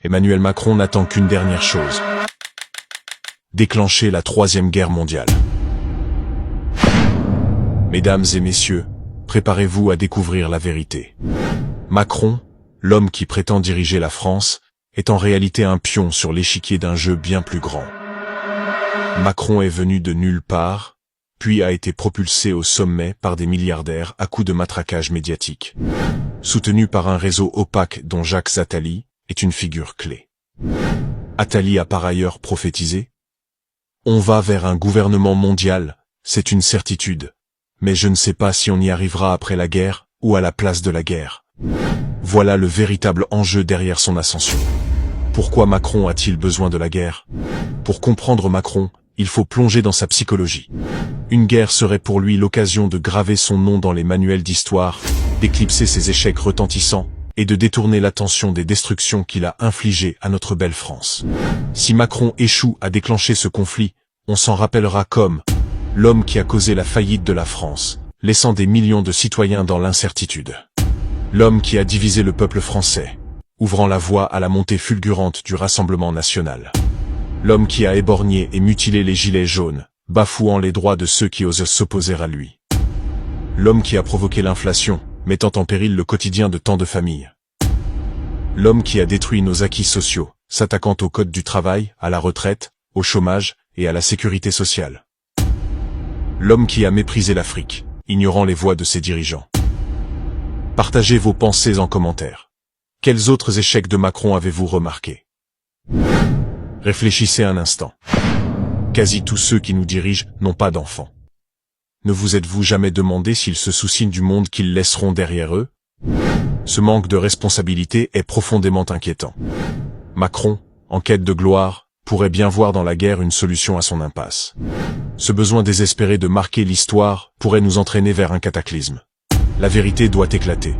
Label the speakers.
Speaker 1: Emmanuel Macron n'attend qu'une dernière chose. Déclencher la Troisième Guerre mondiale. Mesdames et messieurs, préparez-vous à découvrir la vérité. Macron, l'homme qui prétend diriger la France, est en réalité un pion sur l'échiquier d'un jeu bien plus grand. Macron est venu de nulle part, puis a été propulsé au sommet par des milliardaires à coups de matraquage médiatique. Soutenu par un réseau opaque dont Jacques Attali est une figure clé. Attali a par ailleurs prophétisé « On va vers un gouvernement mondial, c'est une certitude, mais je ne sais pas si on y arrivera après la guerre ou à la place de la guerre. » Voilà le véritable enjeu derrière son ascension. Pourquoi Macron a-t-il besoin de la guerre? Pour comprendre Macron, il faut plonger dans sa psychologie. Une guerre serait pour lui l'occasion de graver son nom dans les manuels d'histoire, d'éclipser ses échecs retentissants et de détourner l'attention des destructions qu'il a infligées à notre belle France. Si Macron échoue à déclencher ce conflit, on s'en rappellera comme l'homme qui a causé la faillite de la France, laissant des millions de citoyens dans l'incertitude. L'homme qui a divisé le peuple français, ouvrant la voie à la montée fulgurante du Rassemblement national. L'homme qui a éborgné et mutilé les gilets jaunes, bafouant les droits de ceux qui osent s'opposer à lui. L'homme qui a provoqué l'inflation, mettant en péril le quotidien de tant de familles. L'homme qui a détruit nos acquis sociaux, s'attaquant au code du travail, à la retraite, au chômage et à la sécurité sociale. L'homme qui a méprisé l'Afrique, ignorant les voix de ses dirigeants. Partagez vos pensées en commentaire. Quels autres échecs de Macron avez-vous remarqués? Réfléchissez un instant. Quasi tous ceux qui nous dirigent n'ont pas d'enfants. Ne vous êtes-vous jamais demandé s'ils se soucient du monde qu'ils laisseront derrière eux? Ce manque de responsabilité est profondément inquiétant. Macron, en quête de gloire, pourrait bien voir dans la guerre une solution à son impasse. Ce besoin désespéré de marquer l'histoire pourrait nous entraîner vers un cataclysme. La vérité doit éclater.